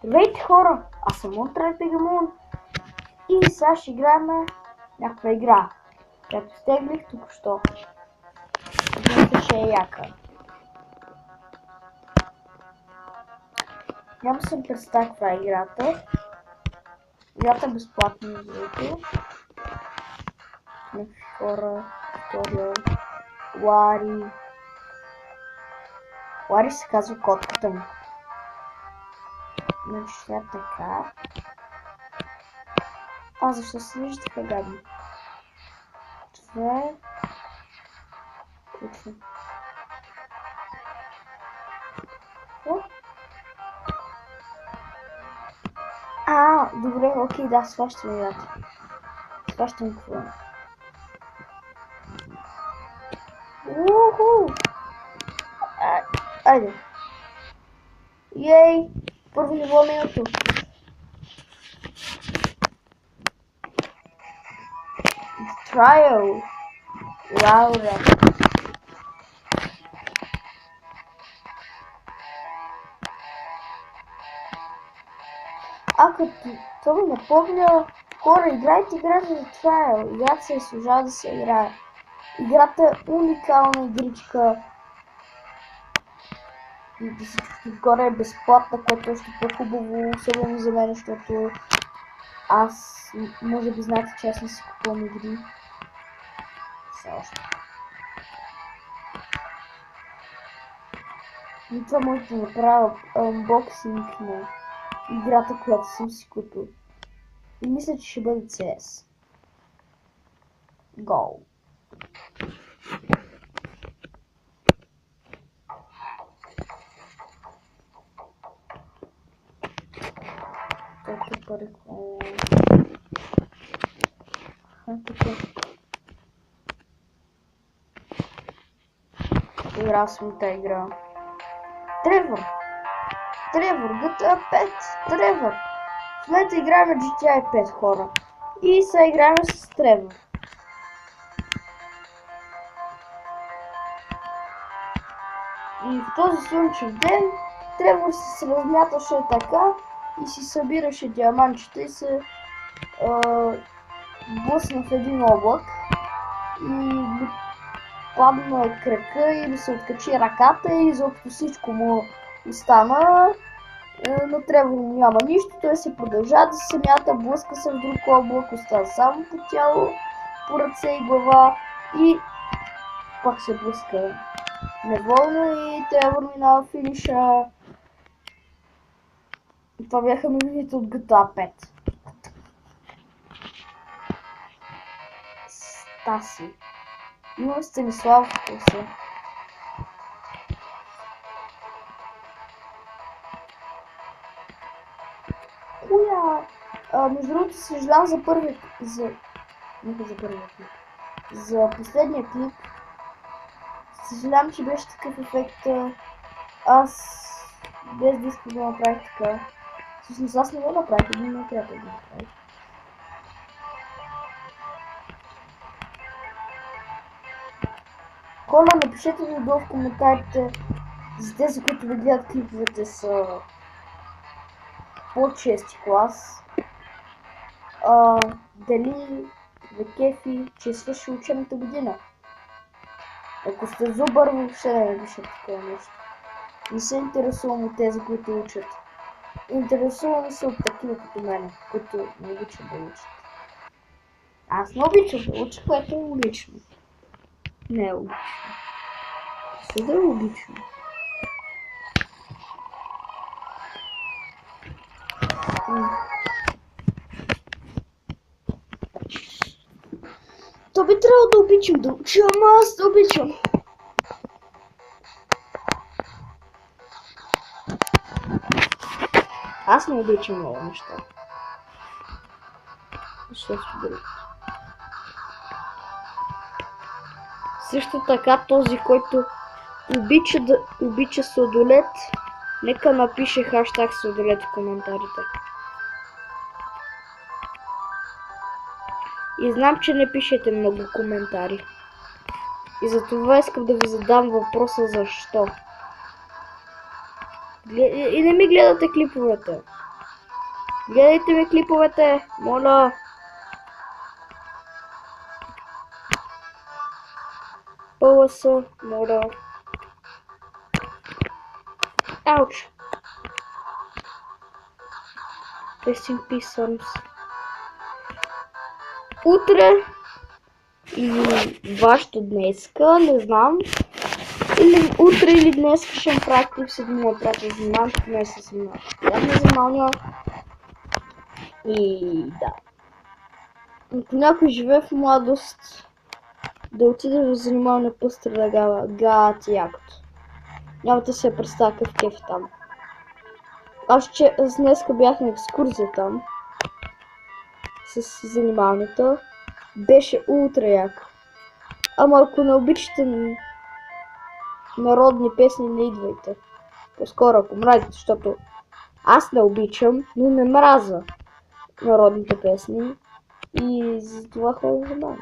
Здравейте хора, аз съм Ultra и сега ще играем някаква игра, която стеглих току-що. Мисля, че е яка. Няма съм представя каква е играта. Играта е безплатна за другото. Някакви хора, туториал, Лари. Лари се казва котката му. Значи сега така. Защо се виждаха гадни? Това е... Ключно. Добре, окей, да, сващам играта. Сващам какво е. Уху! Айде. Ей! Първо ниво минуто. Trial. Лаура. Като това ми напомня, хора, играйте играта за Trial. Играта се служава да се играе. Играта е уникална игричка. И всичко горе е безплатна, което е още по-хубаво, особено за мен, защото аз, може би знаете, че аз не си купувам игри. Все още. И това може да направя анбоксинг на играта, която съм си купил. И мисля, че ще бъде CS. Go! Тук пари. Играл съм тази игра. Тревор, GTA 5, Тревор. В момента играем GTA 5, хора. И сега играем с Тревор. И в този слънчев ден Тревор се размяташе така и си събираше диамантчета и се блъсна в един облак и му падна крака и му се откачи ръката и изобщо всичко му остана. Но Тревор няма нищо, той се продължава да се мята, блъска се в друг облак, остава само по тяло, по ръце и глава и пак се блъска неволно и Тревор минава финиша. И това бяха новините от GTA 5. Стаси. Имам Станислав в класа. Между другото съжалявам за първия клип. За последния клип. Съжалявам, че беше такъв ефект. Аз без да искам да направих така. Всъщност аз не го направих, един не трябва да го направих. Хора, напишете ми долу в коментарите за тези, които ви гледат клиповете са под 6 клас. Дали ви кефи, че е свърши учебната година. Ако сте зубър, въобще не напишете такова нещо. Не се интересувам от тези, които учат. Интересувам се от такива като мене, които не обичат да учат. Аз не обичам да уча, което е логично. Не е логично. Съда е логично. То би трябвало да обичам да уча, ама аз да обичам. Аз не обичам много неща. Защо споделят? Също така този, който обича сладолед, нека напише хаштаг сладолед в коментарите. И знам, че не пишете много коментари. И затова искам да ви задам въпроса защо. И не ми гледате клиповете. Гледайте ми клиповете, моля. ПЛС, моля. Ауч. Rest in peace, Sons. Утре или вашето днеска, не знам. Или утре или днес ще прати все едно прати занимавам, не се занимавам. Бях занималния. И да. Ако някой живее в младост, да отиде да занимава на пъстра да гават якото. Няма да се представя какъв кеф там. Аз днеска бях на екскурзия там. С занималнето. Беше ултра яко. Ама ако не обичате народни песни, не идвайте. По-скоро ако мразите, защото аз не обичам, но не мраза народните песни. И за това ходя за нас.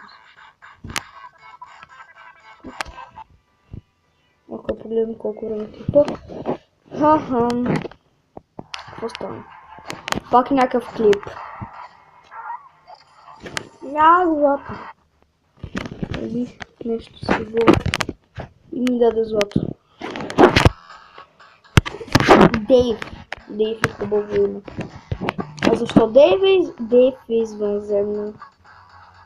Ако е проблем колко време клипа. Ха-ха. Какво стана? Пак някакъв клип. Няма злато. Или нещо си било. И ми даде злато. Дейв. Дейв е хубаво име. А защо Дейв е извънземно?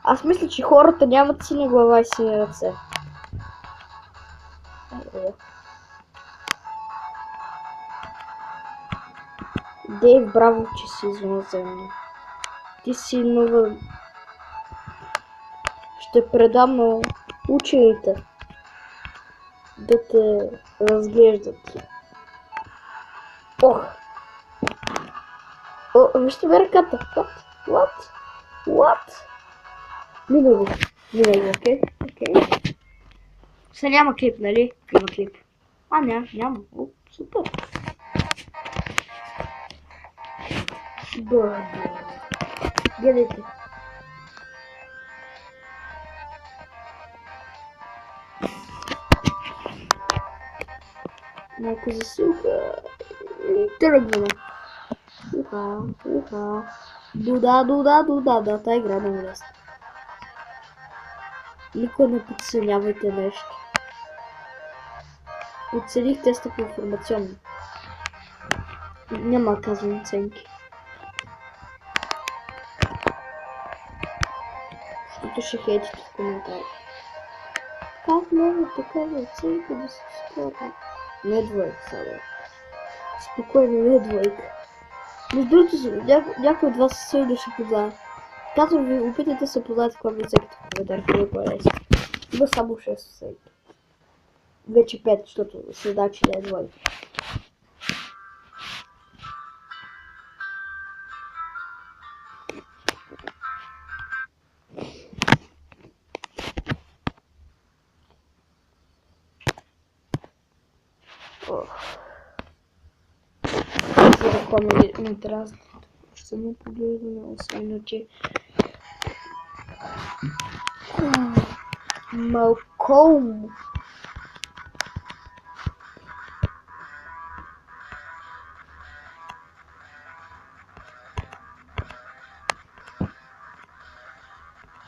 Аз мисля, че хората нямат синя глава и сини ръце. Дейв, браво, че си извънземно. Ти си нова... Ще предам на учените да те разглеждат. Ох! О, вижте ме ръката. What? Мина го, окей? Сега няма клип, нали? Има клип. А, няма. О, супер. Гледайте. Малко засилка. Тръгваме. Уха. Дуда, та игра много лесна. Никой не подценявайте нещо. Подцених теста по информационно. Няма казвам оценки. Защото ще хейтите в коментари. Как много такава оценка да се скора? Не двойка само. Спокойно, не двойка. Между другото, някой от вас се да ще познае. Казвам ви, опитайте да се познаете кой ви оценките в коментарите, кой е лесно. Има само 6 оценки. Вече 5, защото се знае, че не е двойка. Ми интересно. Ще съм погледна, освен че Малколм.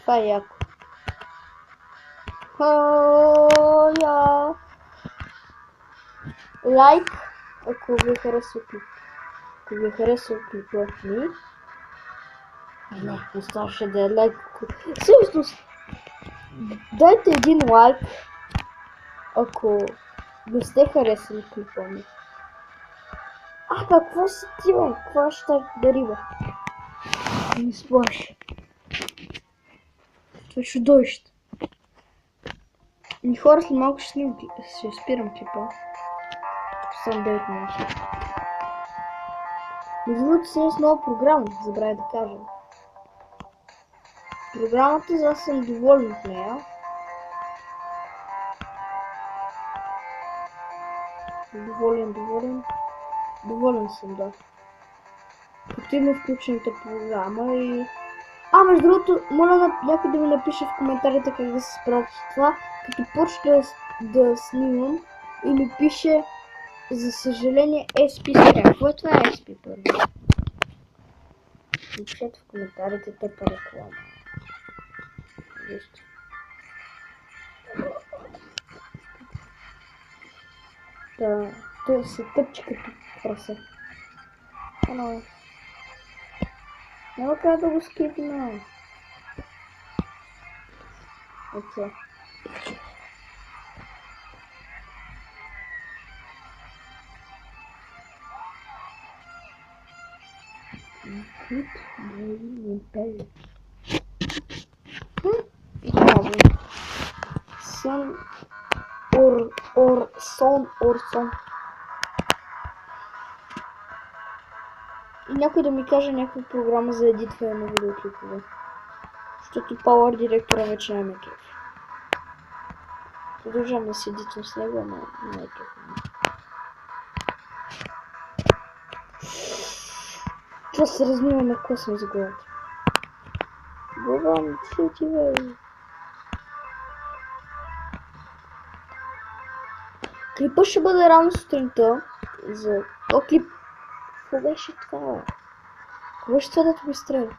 Това е яко. Лайк, ако ви харесва клип. Ако ви харесва клипа ми. Не ставаше да е лайк. Всъщност, дайте един лайк, ако не сте харесали клипа ми. Какво си ти, бе? Какво ще да риба? Не сплаши. Това е чудовище. И хора след малко ще спирам клипа. Само 9 минути. Между другото съм с нова програма, забравя да кажа. Програмата, за аз съм доволен от нея. Доволен съм, да. Като има включената програма и... между другото, моля някой да ми напише в коментарите как да се справя с това, като почне да снимам и ми пише, за съжаление, SP спря. Какво е това SP първо? напишете в коментарите тъпа реклама. Вижте. Да, той се тъпче като прасе. Ано. Няма как да го скипна. Окей. Good morning, Imperial. Bravo. Son son. И някой да ми каже някаква програма за едитване на видеоклипове. Защото Power директора вече не ме кефи. Продължавам да си едитвам с него, но не е кефи. Това се размиваме космос с главата. Главам, ти бе. Клипът ще бъде рано сутринта. За то клип. Какво беше това? Какво беше това, дето ми стреля?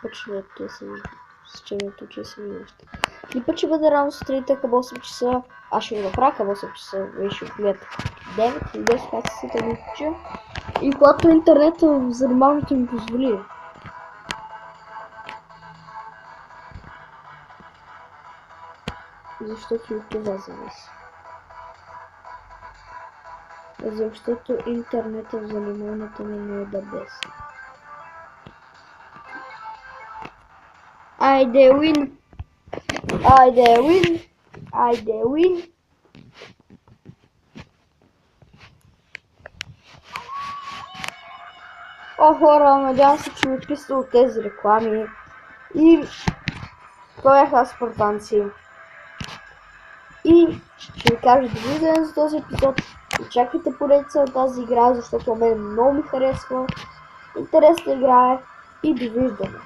Почването да се вижда. С чемето, че се вижда. Клипът ще бъде рано сутринта към 8 часа. Аз ще го направя към 8 часа. Вие ще гледате 9 или 10 как се да включа. И когато интернета за нормалното ми позволи. Защото и от това зависи. Защото интернета в занималната ми не е да беса. Айде уин! Айде уин! Айде уин! О, хора, надявам се, че ми писал от тези реклами. И това бяха спартанци. И ще ви кажа довиждане за този епизод. Очаквайте поредица от тази игра, защото мен много ми харесва. Интересна игра е и довиждане.